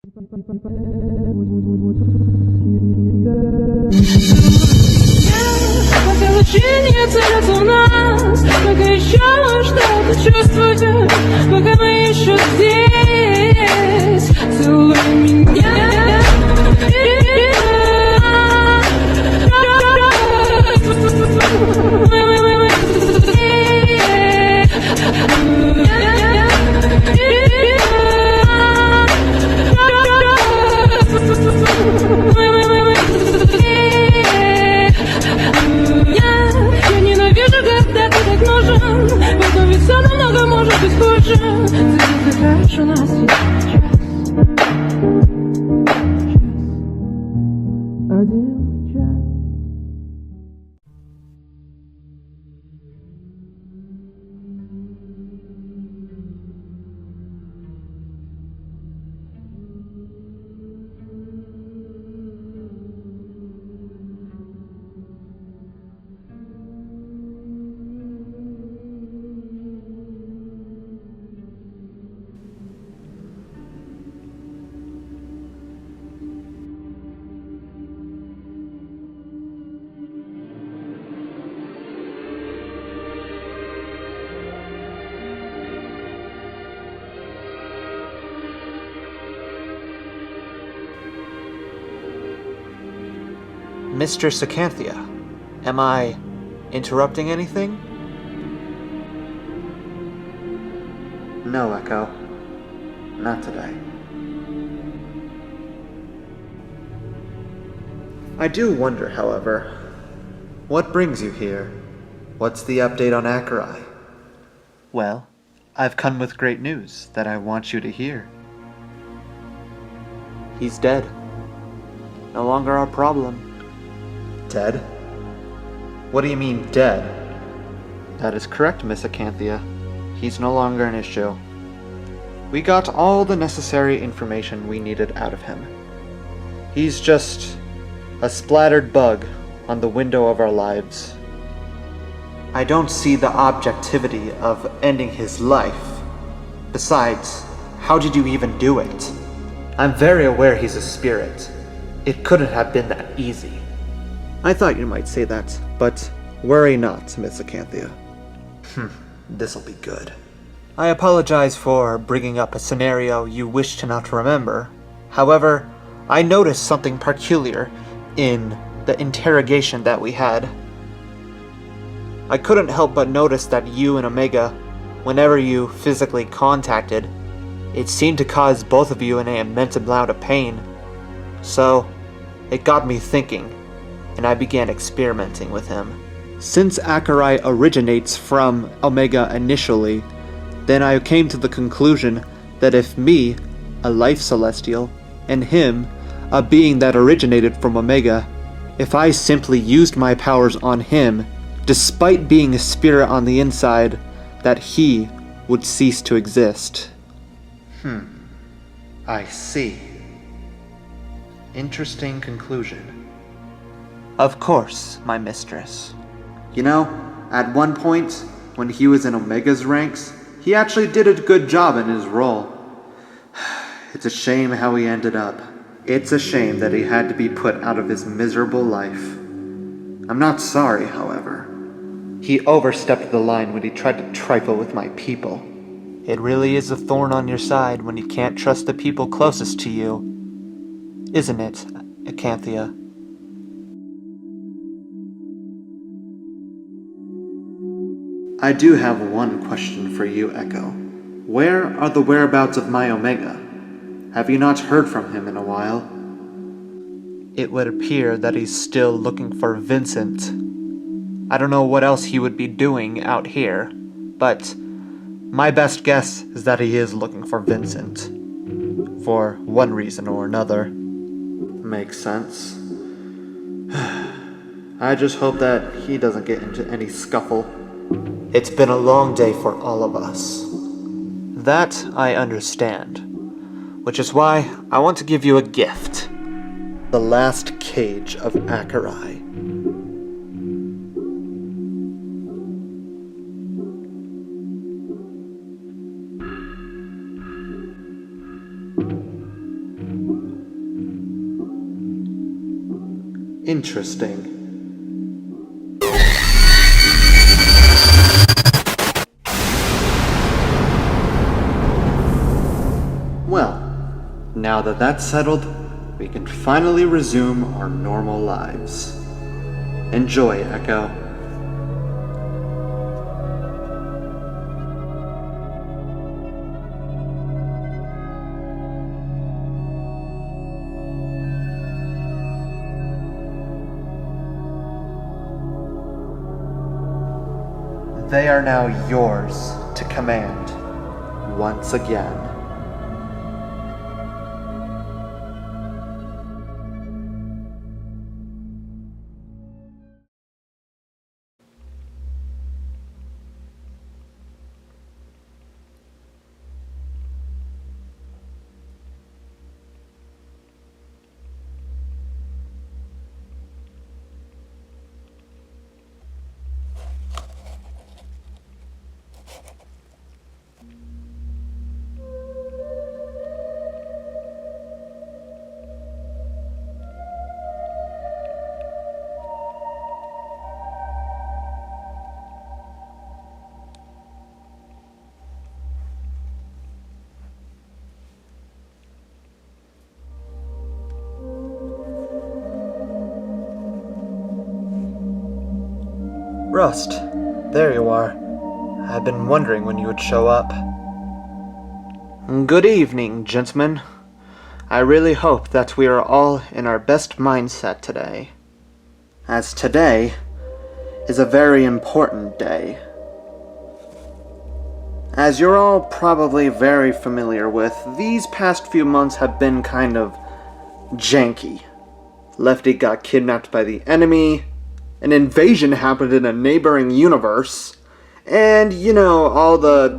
Лучи целятся в нас, пока еще что-то чувствую, пока мы еще здесь. Целуй меня. Я ненавижу, когда ты так нужен, потом ведь все намного может быть хуже. Ты хорошо нас сейчас. Один час. Mr. Sacanthia, am I interrupting anything? No, Echo. Not today. I do wonder, however, what brings you here? What's the update on Akerai? Well, I've come with great news that I want you to hear. He's dead. No longer our problem. Dead? What do you mean, dead? That is correct, Miss Acanthia. He's no longer an issue. We got all the necessary information we needed out of him. He's just a splattered bug on the window of our lives. I don't see the objectivity of ending his life. Besides, how did you even do it? I'm very aware he's a spirit. It couldn't have been that easy. I thought you might say that, but worry not, Miss Acanthia. This'll be good. I apologize for bringing up a scenario you wish to not remember. However, I noticed something peculiar in the interrogation that we had. I couldn't help but notice that you and Omega, whenever you physically contacted, it seemed to cause both of you an immense amount of pain. So, it got me thinking, and I began experimenting with him. Since Akerai originates from Omega initially, then I came to the conclusion that if me, a life celestial, and him, a being that originated from Omega, if I simply used my powers on him, despite being a spirit on the inside, that he would cease to exist. I see. Interesting conclusion. Of course, my mistress. You know, at one point, when he was in Omega's ranks, he actually did a good job in his role. It's a shame how he ended up. It's a shame that he had to be put out of his miserable life. I'm not sorry, however. He overstepped the line when he tried to trifle with my people. It really is a thorn on your side when you can't trust the people closest to you. Isn't it, Acanthia? I do have one question for you, Echo. Where are the whereabouts of my Omega? Have you not heard from him in a while? It would appear that he's still looking for Vincent. I don't know what else he would be doing out here, but my best guess is that he is looking for Vincent. For one reason or another. Makes sense. I just hope that he doesn't get into any scuffle. It's been a long day for all of us. That I understand. Which is why I want to give you a gift. The last cage of Akerai. Interesting. Well, now that that's settled, we can finally resume our normal lives. Enjoy, Echo. They are now yours to command once again. Rust, there you are. I've been wondering when you would show up. Good evening, gentlemen. I really hope that we are all in our best mindset today, as today is a very important day. As you're all probably very familiar with, these past few months have been kind of janky. Lefty got kidnapped by the enemy, an invasion happened in a neighboring universe, and, you know, all the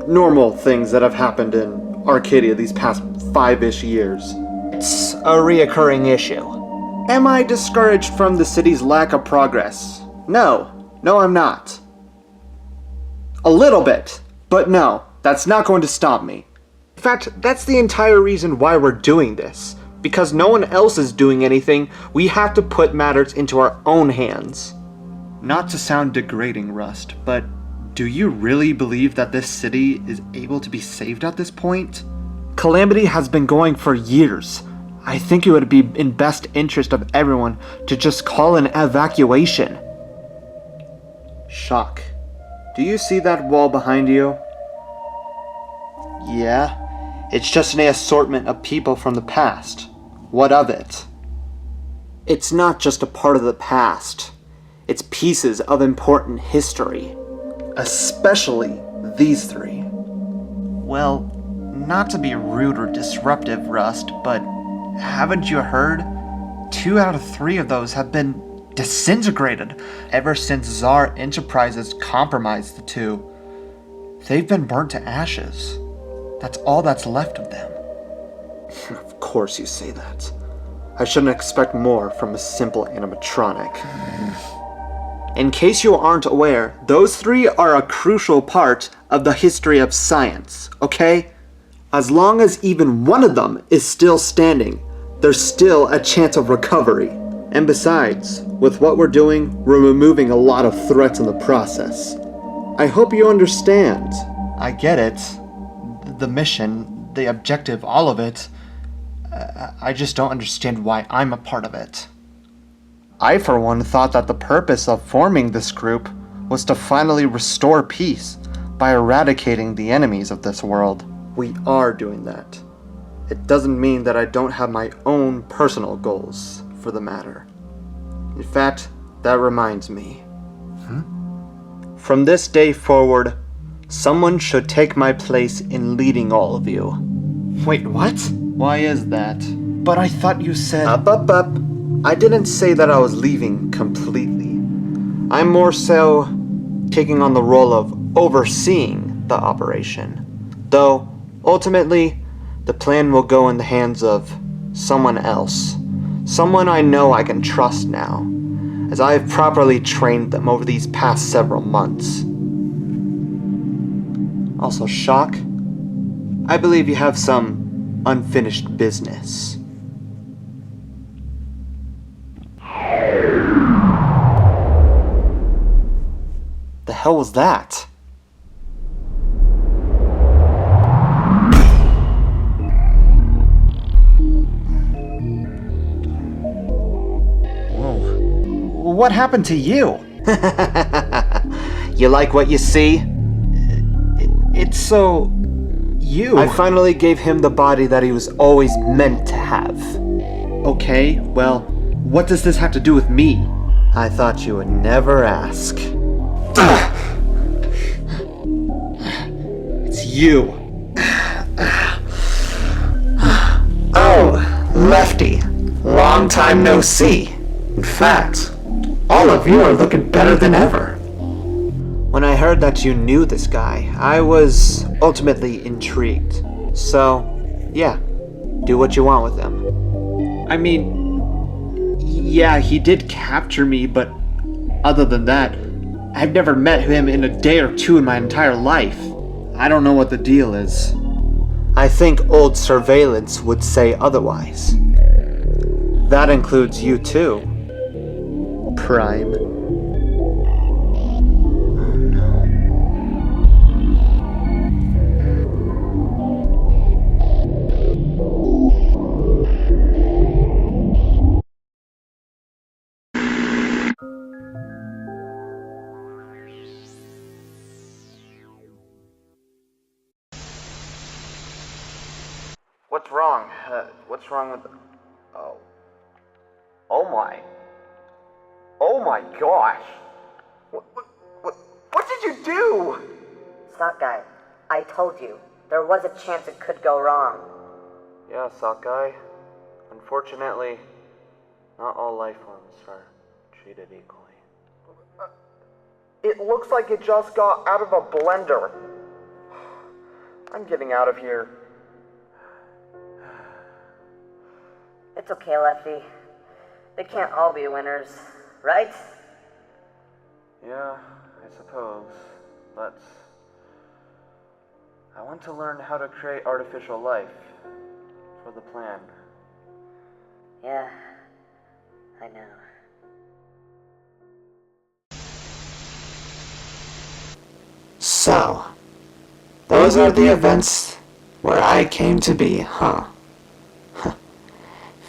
normal things that have happened in Arcadia these past 5-ish years. It's a reoccurring issue. Am I discouraged from the city's lack of progress? No, I'm not. A little bit, but no, that's not going to stop me. In fact, that's the entire reason why we're doing this. Because no one else is doing anything, we have to put matters into our own hands. Not to sound degrading, Rust, but do you really believe that this city is able to be saved at this point? Calamity has been going for years. I think it would be in best interest of everyone to just call an evacuation. Shock. Do you see that wall behind you? Yeah, it's just an assortment of people from the past. What of it? It's not just a part of the past. It's pieces of important history. Especially these three. Well, not to be rude or disruptive, Rust, but haven't you heard? 2 out of 3 of those have been disintegrated ever since Czar Enterprises compromised the two. They've been burnt to ashes. That's all that's left of them. Of course you say that. I shouldn't expect more from a simple animatronic. In case you aren't aware, those 3 are a crucial part of the history of science, okay? As long as even one of them is still standing, there's still a chance of recovery. And besides, with what we're doing, we're removing a lot of threats in the process. I hope you understand. I get it. The mission, the objective, all of it. I just don't understand why I'm a part of it. I, for one, thought that the purpose of forming this group was to finally restore peace by eradicating the enemies of this world. We are doing that. It doesn't mean that I don't have my own personal goals for the matter. In fact, that reminds me. From this day forward, someone should take my place in leading all of you. Wait, what? Why is that? But I thought you said... Up. I didn't say that I was leaving completely. I'm more so taking on the role of overseeing the operation. Though, ultimately, the plan will go in the hands of someone else. Someone I know I can trust now, as I have properly trained them over these past several months. Also, Shock, I believe you have some unfinished business. hell was that? Whoa. What happened to you? You like what you see? It's so... you. I finally gave him the body that he was always meant to have. Okay, well, what does this have to do with me? I thought you would never ask. It's you. Oh, Lefty. Long time no see. In fact, all of you are looking better than ever. When I heard that you knew this guy, I was ultimately intrigued. So, yeah, do what you want with him. I mean, yeah, he did capture me, but other than that, I've never met him in a day or two in my entire life. I don't know what the deal is. I think old surveillance would say otherwise. That includes you too, Prime. What's wrong? What's wrong with... Oh. Oh my. Oh my gosh. What did you do? Sockeye, I told you, there was a chance it could go wrong. Yeah, Sockeye. Unfortunately, not all life forms are treated equally. It looks like it just got out of a blender. I'm getting out of here. It's okay, Lefty. They can't all be winners, right? Yeah, I suppose. But I want to learn how to create artificial life for the plan. Yeah, I know. So, those are the events where I came to be, huh?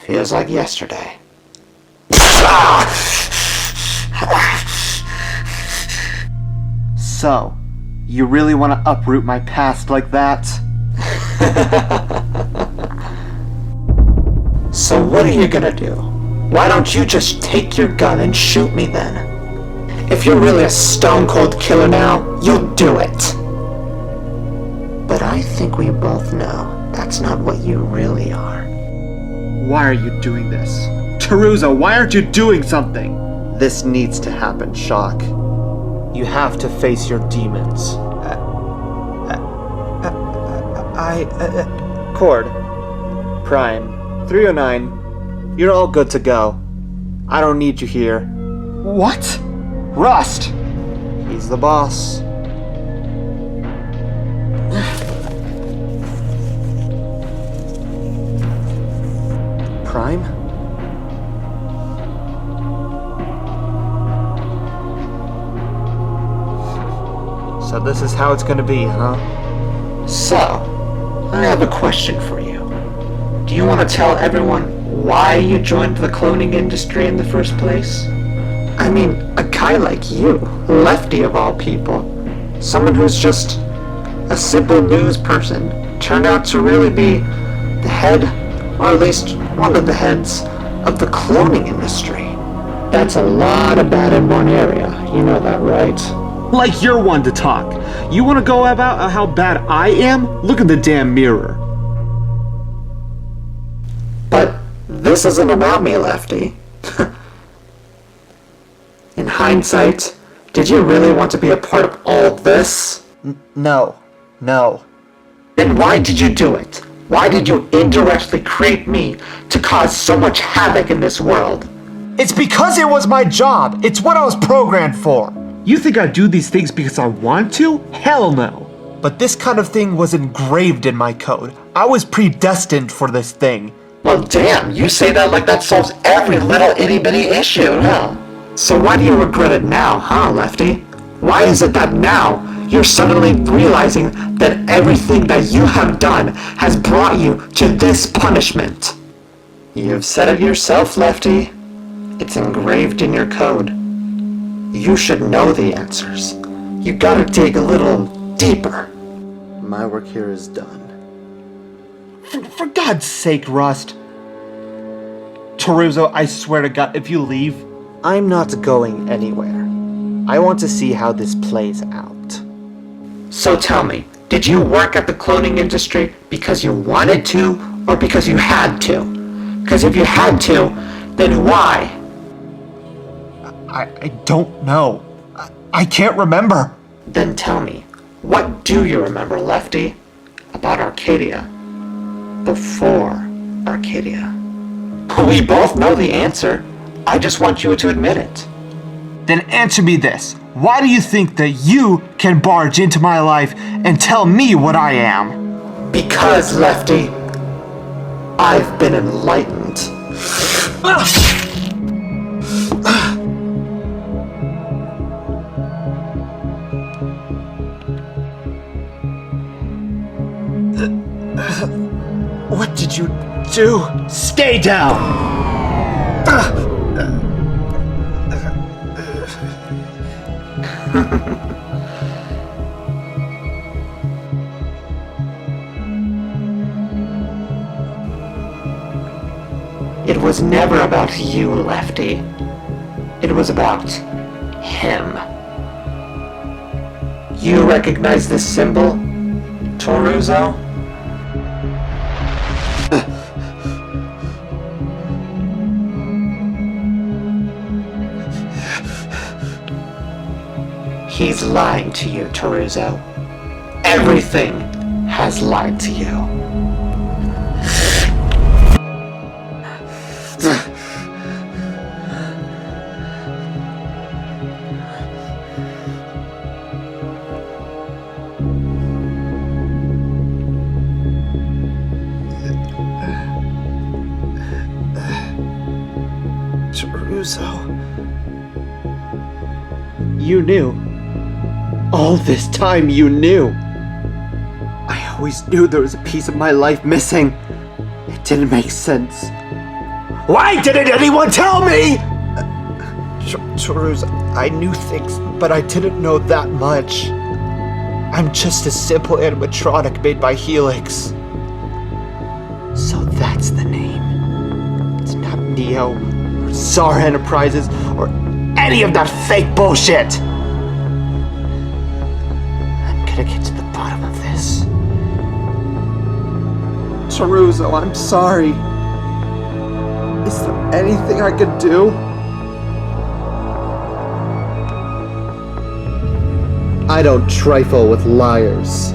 Feels like yesterday. So, you really want to uproot my past like that? So what are you gonna do? Why don't you just take your gun and shoot me then? If you're really a stone-cold killer now, you'll do it. But I think we both know that's not what you really are. Why are you doing this? Teruza, why aren't you doing something? This needs to happen, Shock. You have to face your demons. Cord, Prime, 309, you're all good to go. I don't need you here. What? Rust! He's the boss. Prime? So this is how it's gonna be, huh? So, I have a question for you. Do you want to tell everyone why you joined the cloning industry in the first place? I mean, a guy like you, Lefty of all people, someone who's just a simple news person, turned out to really be the head, or at least one of the heads, of the cloning industry. That's a lot of bad in one area, you know that, right? Like you're one to talk. You want to go about how bad I am? Look in the damn mirror. But this isn't about me, Lefty. In hindsight, did you really want to be a part of all this? No. Then why did you do it? Why did you indirectly create me to cause so much havoc in this world? It's because it was my job. It's what I was programmed for. You think I do these things because I want to? Hell no. But this kind of thing was engraved in my code. I was predestined for this thing. Well, damn, you say that like that solves every little itty-bitty issue, huh? So why do you regret it now, huh, Lefty? Why is it that now you're suddenly realizing that everything that you have done has brought you to this punishment? You've said it yourself, Lefty. It's engraved in your code. You should know the answers. You gotta dig a little deeper. My work here is done. For God's sake, Rust. Toruzo, I swear to God, if you leave, I'm not going anywhere. I want to see how this plays out. So tell me, did you work at the cloning industry because you wanted to, or because you had to? Because if you had to, then why? I don't know. I can't remember. Then tell me, what do you remember, Lefty, about Arcadia? Before Arcadia. We both know the answer. I just want you to admit it. Then answer me this. Why do you think that you can barge into my life and tell me what I am? Because, Lefty, I've been enlightened. What did you do? Stay down! It was never about you, Lefty. It was about him. You recognize this symbol, Toruzo? He's lying to you, Toruzo. Everything has lied to you. Toruzo. You knew. All this time you knew. I always knew there was a piece of my life missing. It didn't make sense. Why didn't anyone tell me? Toruzo, I knew things, but I didn't know that much. I'm just a simple animatronic made by Helix. So that's the name. It's not Neo, or Zara Enterprises, or any of that fake bullshit. I'm gonna get to the bottom of this. Toruzo, I'm sorry. Is there anything I could do? I don't trifle with liars.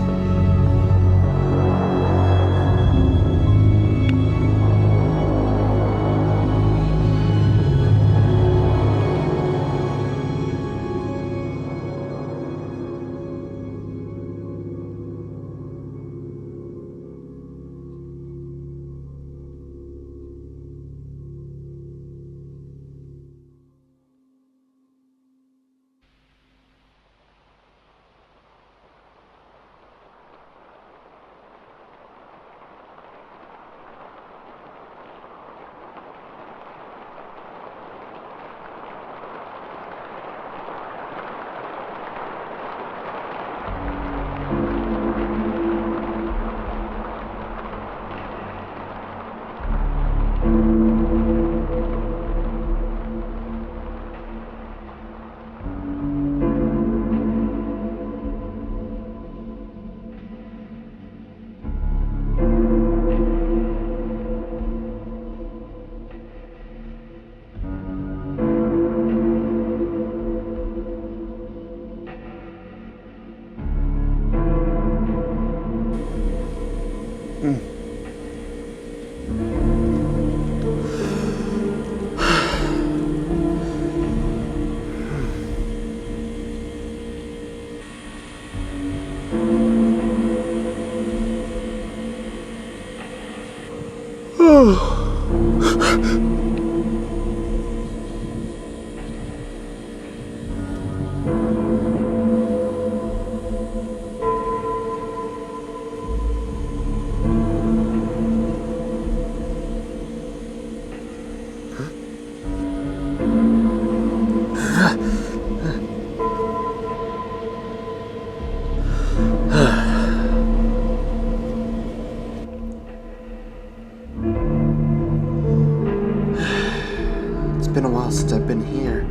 been a while since I've been here.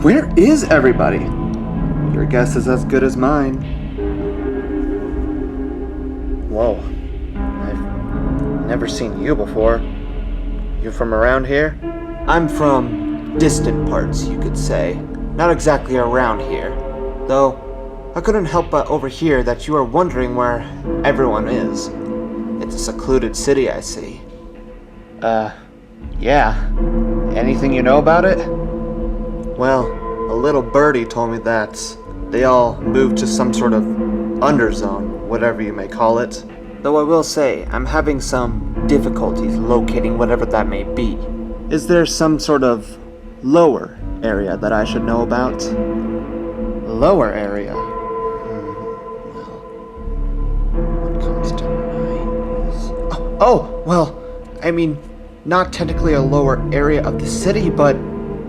Where is everybody? Your guess is as good as mine. Whoa. I've never seen you before. You from around here? I'm from distant parts, you could say. Not exactly around here. Though, I couldn't help but overhear that you are wondering where everyone is. It's a secluded city, I see. Yeah. Anything you know about it? Well, a little birdie told me that they all moved to some sort of underzone, whatever you may call it. Though I will say, I'm having some difficulties locating whatever that may be. Is there some sort of lower area that I should know about? Lower area? Well, what comes to mind is... Oh, well, I mean, not technically a lower area of the city, but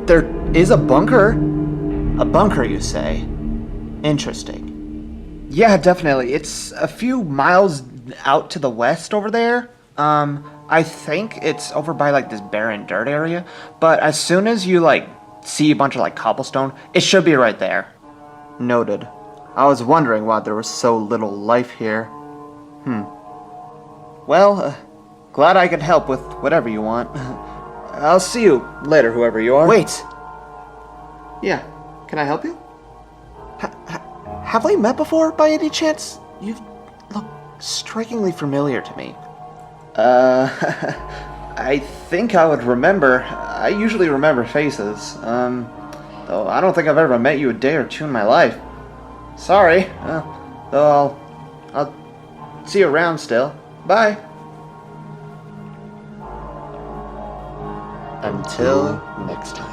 there is a bunker. A bunker, you say? Interesting. Yeah, definitely. It's a few miles out to the west over there. I think it's over by like this barren dirt area, but as soon as you like see a bunch of like cobblestone, it should be right there. Noted. I was wondering why there was so little life here. Well, glad I could help with whatever you want. I'll see you later, whoever you are. Wait! Yeah, can I help you? Have we met before, by any chance? You look strikingly familiar to me. I think I would remember. I usually remember faces. Though I don't think I've ever met you a day or two in my life. Sorry. Though I'll see you around still. Bye. Until next time.